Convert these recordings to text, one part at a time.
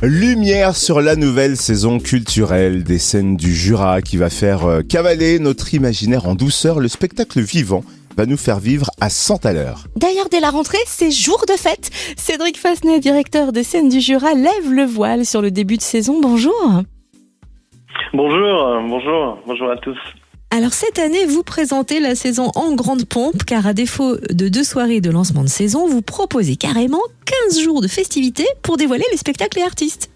Lumière sur la nouvelle saison culturelle des scènes du Jura qui va faire cavaler notre imaginaire en douceur. Le spectacle vivant va nous faire vivre à 100 à l'heure. D'ailleurs, dès la rentrée, c'est jour de fête. Cédric Fassenet, directeur des scènes du Jura, lève le voile sur le début de saison. Bonjour. Bonjour à tous. Alors cette année, vous présentez la saison en grande pompe, car à défaut de 2 soirées de lancement de saison, vous proposez carrément 15 jours de festivités pour dévoiler les spectacles et artistes.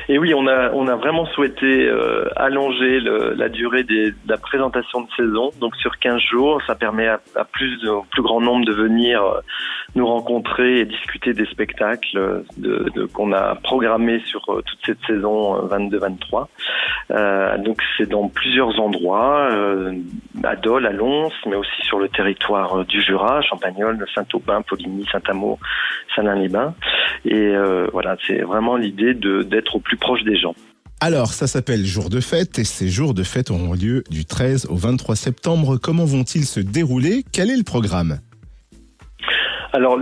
Et oui, on a vraiment souhaité allonger la durée de la présentation de saison. Donc sur 15 jours, ça permet à plus grand nombre de venir nous rencontrer et discuter des spectacles qu'on a programmés sur toute cette saison 22-23. Donc c'est dans plusieurs endroits, à Dole, à Lons, mais aussi sur le territoire du Jura, Champagnole, Saint-Aubin, Poligny, Saint-Amo, Salins-les-Bains. Et voilà, c'est vraiment l'idée d'être au plus proche des gens. Alors, ça s'appelle Jour de fête et ces jours de fête auront lieu du 13 au 23 septembre. Comment vont-ils se dérouler ? Quel est le programme ? Alors,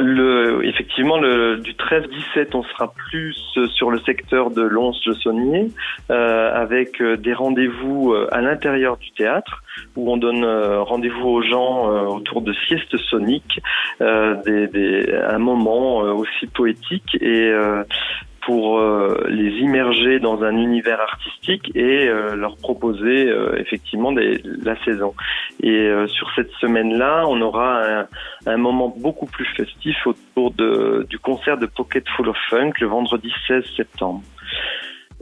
effectivement, du 13-17, on sera plus sur le secteur de Lons-le-Saunier, avec des rendez-vous à l'intérieur du théâtre, où on donne rendez-vous aux gens autour de siestes soniques, un moment aussi poétique et pour les immerger dans un univers artistique et leur proposer effectivement la saison. Et sur cette semaine-là, on aura un moment beaucoup plus festif autour du concert de Pocket Full of Funk le vendredi 16 septembre.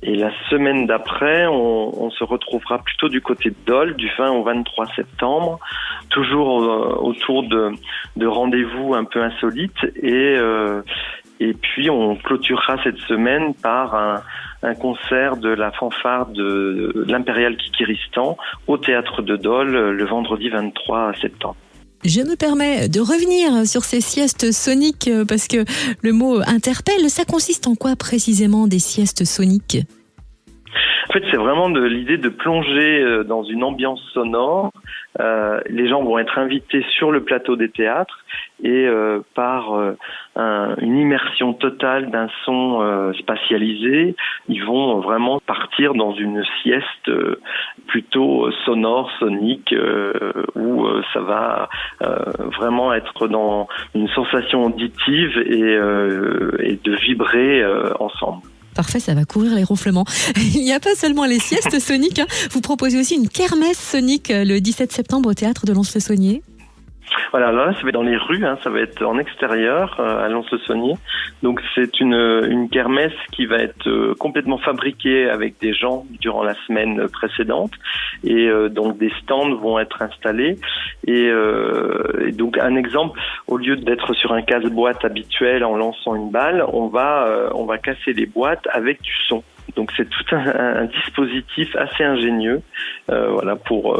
Et la semaine d'après, on se retrouvera plutôt du côté de Dole, du 20 au 23 septembre, toujours autour de rendez-vous un peu insolites et puis on clôturera cette semaine par un concert de la fanfare de l'Impérial Kikiristan au théâtre de Dole le vendredi 23 septembre. Je me permets de revenir sur ces siestes soniques parce que le mot interpelle. Ça consiste en quoi précisément des siestes soniques ? En fait, c'est vraiment l'idée de plonger dans une ambiance sonore. Les gens vont être invités sur le plateau des théâtres et par une immersion totale d'un son spatialisé, ils vont vraiment partir dans une sieste plutôt sonore, sonique, où ça va vraiment être dans une sensation auditive et de vibrer ensemble. Parfait, ça va couvrir les ronflements. Il n'y a pas seulement les siestes soniques, vous proposez aussi une kermesse sonique le 17 septembre au théâtre de Lons-le-Saunier. Voilà, là, ça va être dans les rues, ça va être en extérieur, à Lons-le-Saunier. Donc, c'est une kermesse qui va être complètement fabriquée avec des gens durant la semaine précédente. Et donc, des stands vont être installés. Et donc, un exemple, au lieu d'être sur un casse-boîte habituel en lançant une balle, on va casser les boîtes avec du son. Donc c'est tout un dispositif assez ingénieux, pour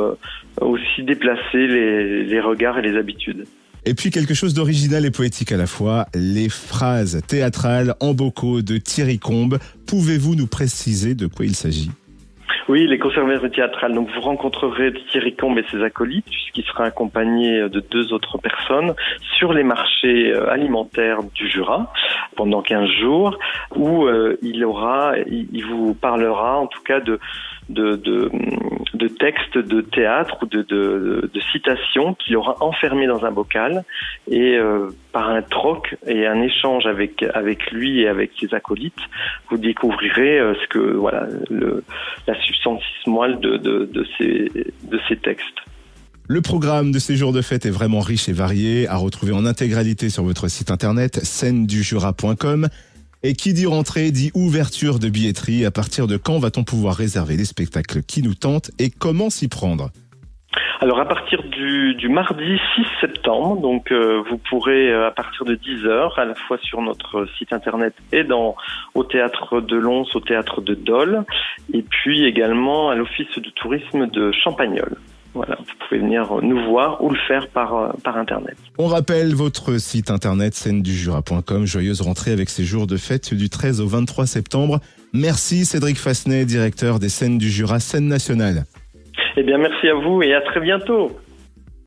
aussi déplacer les regards et les habitudes. Et puis quelque chose d'original et poétique à la fois, les phrases théâtrales en bocaux de Thierry Combe. Pouvez-vous nous préciser de quoi il s'agit ? Oui, les conservateurs théâtrales. Donc, vous rencontrerez Thierry Combe et ses acolytes, puisqu'il sera accompagné de 2 autres personnes sur les marchés alimentaires du Jura pendant 15 jours, où il vous parlera, en tout cas, de textes de théâtre ou de citations qu'il aura enfermés dans un bocal et par un troc et un échange avec lui et avec ses acolytes, vous découvrirez la substantice moelle de ces textes. Le programme de ces jours de fête est vraiment riche et varié, à retrouver en intégralité sur votre site internet scenedujura.com. Et qui dit rentrée dit ouverture de billetterie. À partir de quand va-t-on pouvoir réserver les spectacles qui nous tentent et comment s'y prendre ? Alors à partir du mardi 6 septembre, donc vous pourrez à partir de 10h à la fois sur notre site internet et au théâtre de Lons, au théâtre de Dole, et puis également à l'office de tourisme de Champagnole. Voilà, vous pouvez venir nous voir ou le faire par internet. On rappelle votre site internet scenedujura.com. Joyeuse rentrée avec ces jours de fête du 13 au 23 septembre. Merci Cédric Fassenet, directeur des scènes du Jura, scène nationale. Eh bien merci à vous et à très bientôt.